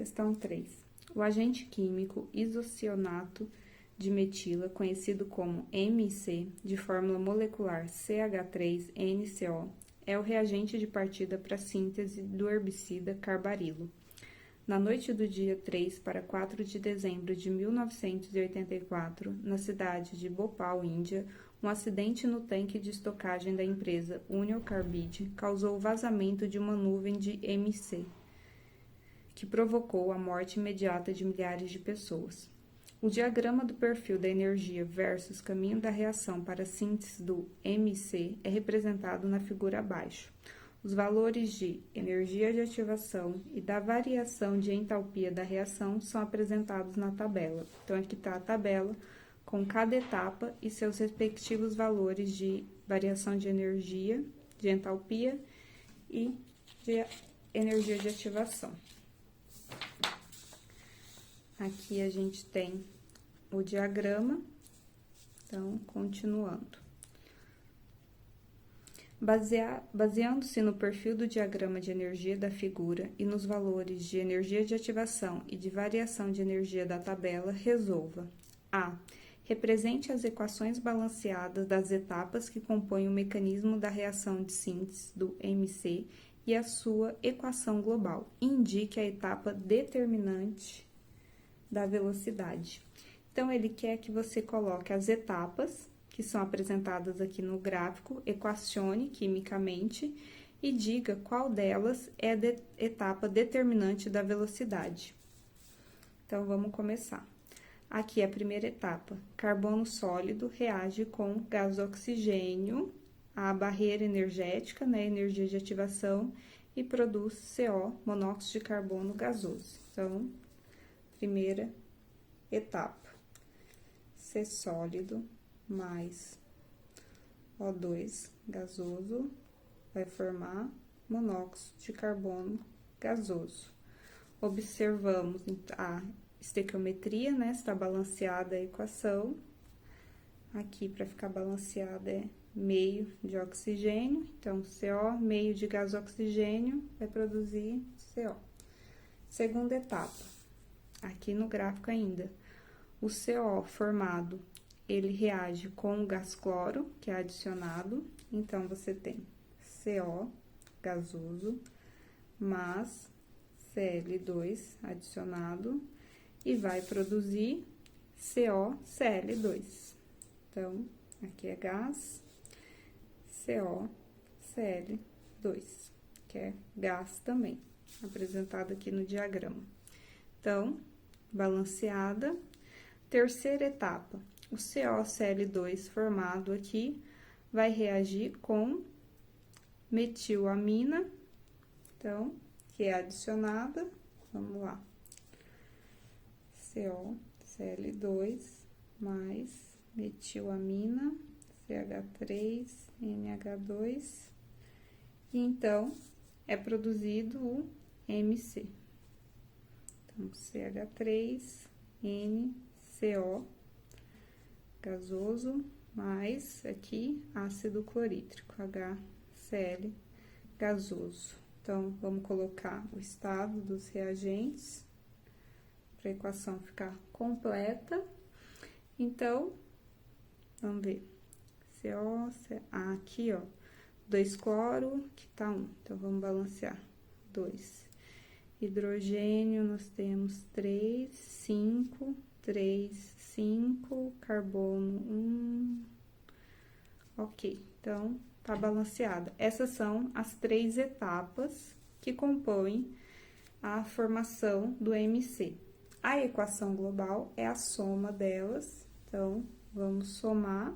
Questão 3. O agente químico isocianato de metila, conhecido como MIC, de fórmula molecular CH3NCO, é o reagente de partida para a síntese do herbicida carbarilo. Na noite do dia 3 para 4 de dezembro de 1984, na cidade de Bhopal, Índia, um acidente no tanque de estocagem da empresa Union Carbide causou o vazamento de uma nuvem de MIC, que provocou a morte imediata de milhares de pessoas. O diagrama do perfil da energia versus caminho da reação para a síntese do MIC é representado na figura abaixo. Os valores de energia de ativação e da variação de entalpia da reação são apresentados na tabela. Então, aqui está a tabela com cada etapa e seus respectivos valores de variação de energia, de entalpia e de energia de ativação. Aqui a gente tem o diagrama, então, continuando. Baseando-se no perfil do diagrama de energia da figura e nos valores de energia de ativação e de variação de energia da tabela, resolva: A. Represente as equações balanceadas das etapas que compõem o mecanismo da reação de síntese do MIC e a sua equação global. Indique a etapa determinante da velocidade. Então, ele quer que você coloque as etapas, que são apresentadas aqui no gráfico, equacione quimicamente e diga qual delas é a etapa determinante da velocidade. Então, vamos começar. Aqui é a primeira etapa. Carbono sólido reage com gás oxigênio, a barreira energética, né, energia de ativação, e produz CO, monóxido de carbono gasoso. Então, primeira etapa. C sólido mais O2 gasoso vai formar monóxido de carbono gasoso. Observamos a estequiometria, né? Está balanceada a equação. Aqui, para ficar balanceada, é meio de oxigênio. Então, CO, meio de gás oxigênio, vai produzir CO. Segunda etapa. Aqui no gráfico ainda. O CO formado, ele reage com o gás cloro, que é adicionado. Então, você tem CO gasoso, mais Cl2 adicionado, e vai produzir CoCl2. Então, aqui é gás, CoCl2, que é gás também, apresentado aqui no diagrama. Então, balanceada. Terceira etapa, o CoCl2 formado aqui vai reagir com metilamina, então, que é adicionada, vamos lá, CoCl2 mais metilamina, CH3NH2, e então, é produzido o MC. Então, CH3NCO gasoso, mais aqui ácido clorídrico, HCl gasoso. Então, vamos colocar o estado dos reagentes para a equação ficar completa. Então, vamos ver. Aqui, ó, 2 cloro, que tá 1. Então, vamos balancear. 2. Hidrogênio, nós temos 3, 5, 3, 5, carbono 1. Ok, então, tá balanceada. Essas são as 3 etapas que compõem a formação do MC. A equação global é a soma delas, então, vamos somar.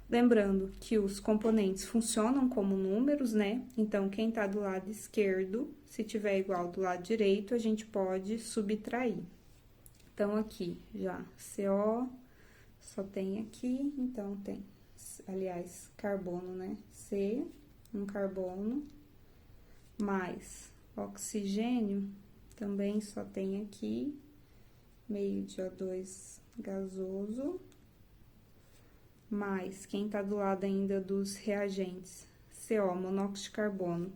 Lembrando que os componentes funcionam como números, né? Então, quem tá do lado esquerdo, se tiver igual do lado direito, a gente pode subtrair. Então, aqui já CO só tem aqui, então tem, aliás, carbono, né? C, um carbono, mais oxigênio, também só tem aqui, meio de O2 gasoso, mais, quem tá do lado ainda dos reagentes, CO, monóxido de carbono,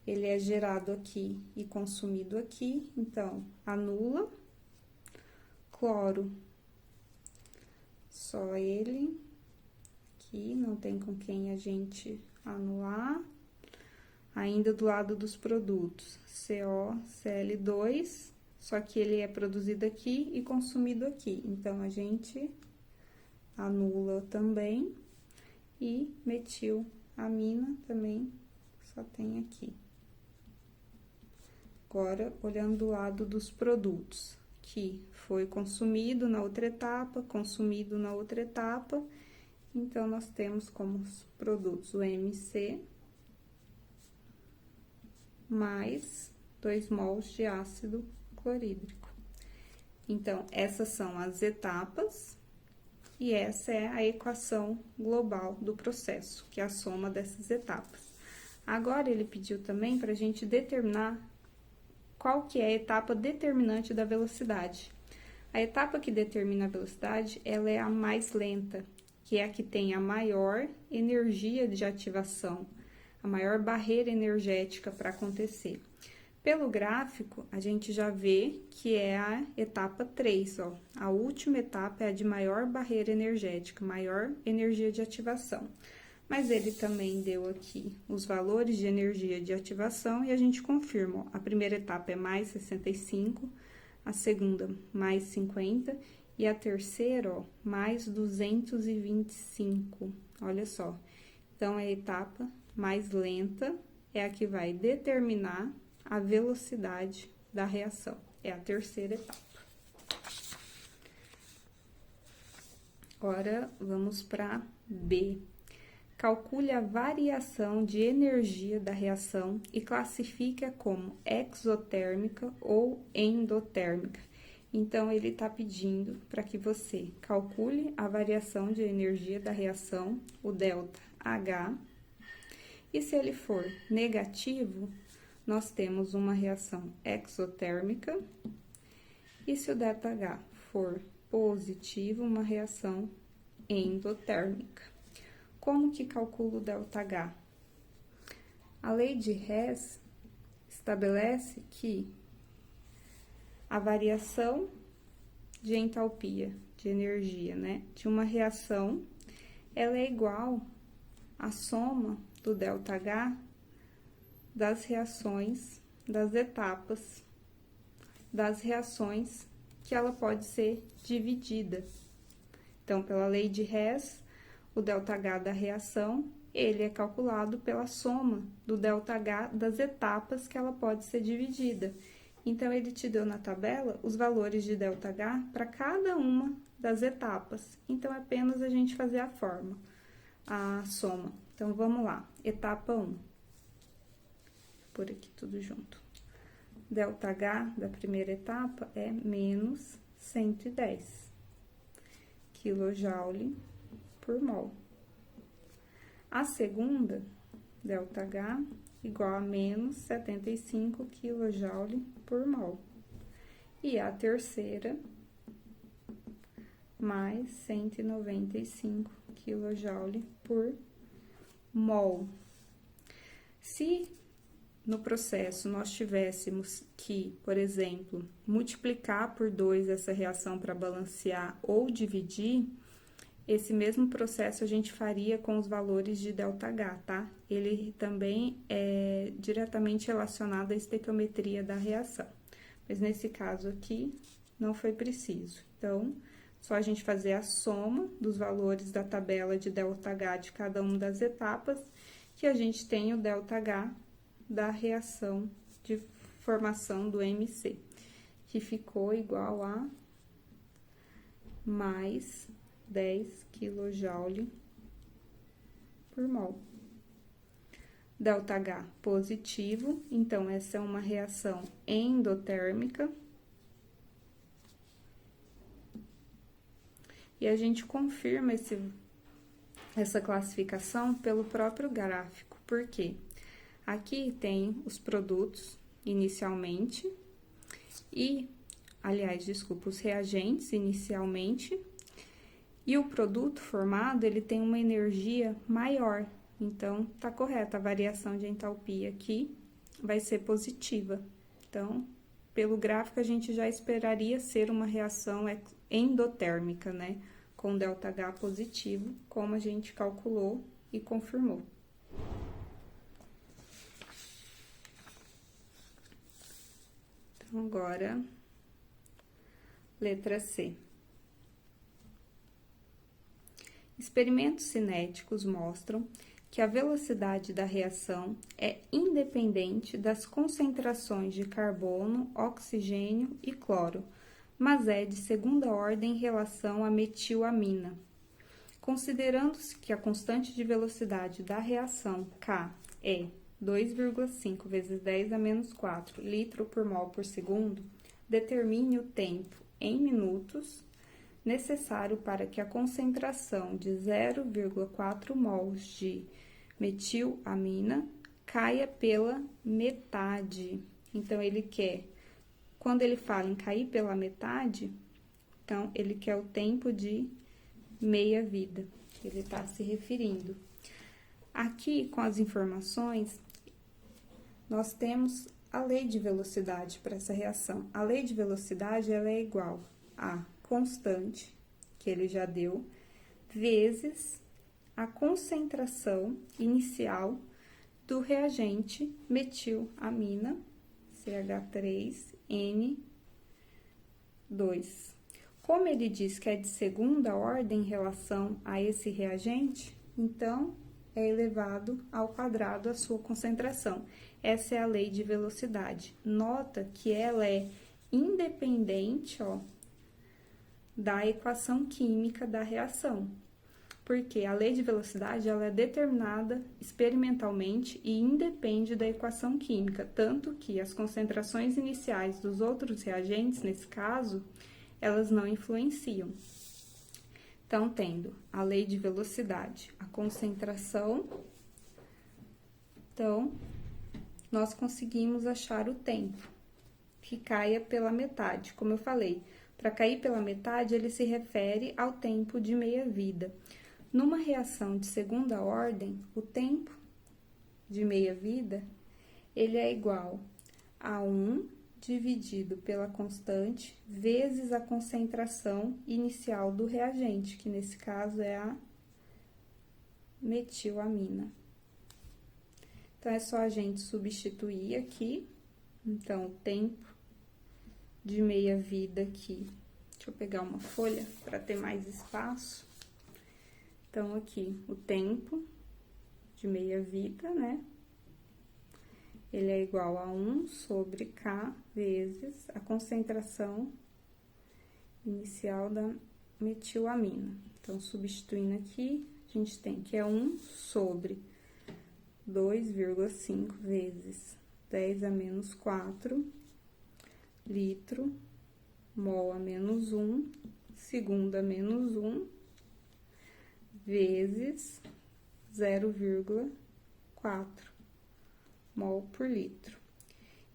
ele é gerado aqui e consumido aqui, então, anula. Cloro, só ele, aqui, não tem com quem a gente anular. Ainda do lado dos produtos, COCl2, só que ele é produzido aqui e consumido aqui. Então, a gente anula também. E metilamina também, só tem aqui. Agora, olhando do lado dos produtos, que foi consumido na outra etapa, consumido na outra etapa. Então, nós temos como os produtos o MC mais 2 mols de ácido clorídrico. Então, essas são as etapas e essa é a equação global do processo, que é a soma dessas etapas. Agora, ele pediu também para a gente determinar qual que é a etapa determinante da velocidade. A etapa que determina a velocidade, ela é a mais lenta, que é a que tem a maior energia de ativação, a maior barreira energética para acontecer. Pelo gráfico, a gente já vê que é a etapa 3, ó. A última etapa é a de maior barreira energética, maior energia de ativação. Mas ele também deu aqui os valores de energia de ativação e a gente confirma, ó. A primeira etapa é mais 65, a segunda mais 50 e a terceira, ó, mais 225. Olha só. Então, a etapa mais lenta é a que vai determinar a velocidade da reação. É a terceira etapa. Agora, vamos para B. Calcule a variação de energia da reação e classifique-a como exotérmica ou endotérmica. Então, ele está pedindo para que você calcule a variação de energia da reação, o ΔH, e se ele for negativo, nós temos uma reação exotérmica, e se o ΔH for positivo, uma reação endotérmica. Como que calcula o ΔH? A lei de Hess estabelece que a variação de entalpia, de energia, né, de uma reação, ela é igual à soma do ΔH das reações, das etapas, das reações que ela pode ser dividida. Então, pela lei de Hess, o ΔH da reação, ele é calculado pela soma do ΔH das etapas que ela pode ser dividida. Então, ele te deu na tabela os valores de ΔH para cada uma das etapas. Então, é apenas a gente fazer a forma, a soma. Então, vamos lá. Etapa 1. Por aqui tudo junto. ΔH da primeira etapa é menos 110 kJ por mol. A segunda, ΔH, igual a menos 75 kJ por mol. E a terceira, mais 195 kJ por mol. Se no processo nós tivéssemos que, por exemplo, multiplicar por 2 essa reação para balancear ou dividir, esse mesmo processo a gente faria com os valores de ΔH, tá? Ele também é diretamente relacionado à estequiometria da reação. Mas nesse caso aqui, não foi preciso. Então, só a gente fazer a soma dos valores da tabela de ΔH de cada uma das etapas, que a gente tem o ΔH da reação de formação do MC, que ficou igual a mais 10 kJ por mol. ΔH positivo, então essa é uma reação endotérmica. E a gente confirma essa classificação pelo próprio gráfico. Por quê? Aqui tem os produtos inicialmente e, aliás, desculpa, os reagentes inicialmente. E o produto formado, ele tem uma energia maior. Então, tá correta a variação de entalpia aqui, vai ser positiva. Então, pelo gráfico, a gente já esperaria ser uma reação endotérmica, né? Com ΔH positivo, como a gente calculou e confirmou. Então, agora, letra C. Experimentos cinéticos mostram que a velocidade da reação é independente das concentrações de carbono, oxigênio e cloro, mas é de segunda ordem em relação à metilamina. Considerando-se que a constante de velocidade da reação K é 2,5 vezes 10 a menos 4 litro por mol por segundo, determine o tempo em minutos necessário para que a concentração de 0,4 mols de metilamina caia pela metade. Então, ele quer, quando ele fala em cair pela metade, então, ele quer o tempo de meia-vida, que ele está se referindo. Aqui, com as informações, nós temos a lei de velocidade para essa reação. A lei de velocidade, ela é igual a constante, que ele já deu, vezes a concentração inicial do reagente metilamina, CH3N2. Como ele diz que é de segunda ordem em relação a esse reagente, então, é elevado ao quadrado a sua concentração. Essa é a lei de velocidade. Nota que ela é independente, ó, da equação química da reação, porque a lei de velocidade ela é determinada experimentalmente e independe da equação química, tanto que as concentrações iniciais dos outros reagentes, nesse caso, elas não influenciam. Então, tendo a lei de velocidade, a concentração, então, nós conseguimos achar o tempo, que caia pela metade, como eu falei. Para cair pela metade, ele se refere ao tempo de meia-vida. Numa reação de segunda ordem, o tempo de meia-vida, ele é igual a 1 dividido pela constante vezes a concentração inicial do reagente, que nesse caso é a metilamina. Então, é só a gente substituir aqui. Então, o tempo de meia-vida aqui. Deixa eu pegar uma folha para ter mais espaço. Então, aqui, o tempo de meia-vida, né? Ele é igual a 1 sobre K vezes a concentração inicial da metilamina. Então, substituindo aqui, a gente tem que é 1 sobre 2,5 vezes 10 a menos 4 litro, mol a menos 1, segundo a menos 1, vezes 0,4 mol por litro.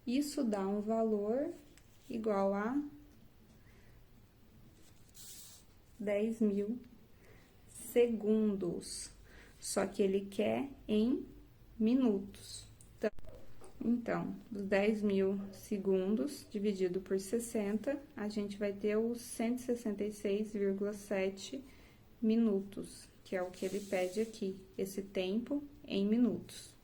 Isso dá um valor igual a 10.000 segundos, só que ele quer em minutos. Então, os 10.000 segundos dividido por 60, a gente vai ter os 166,7 minutos, que é o que ele pede aqui, esse tempo em minutos.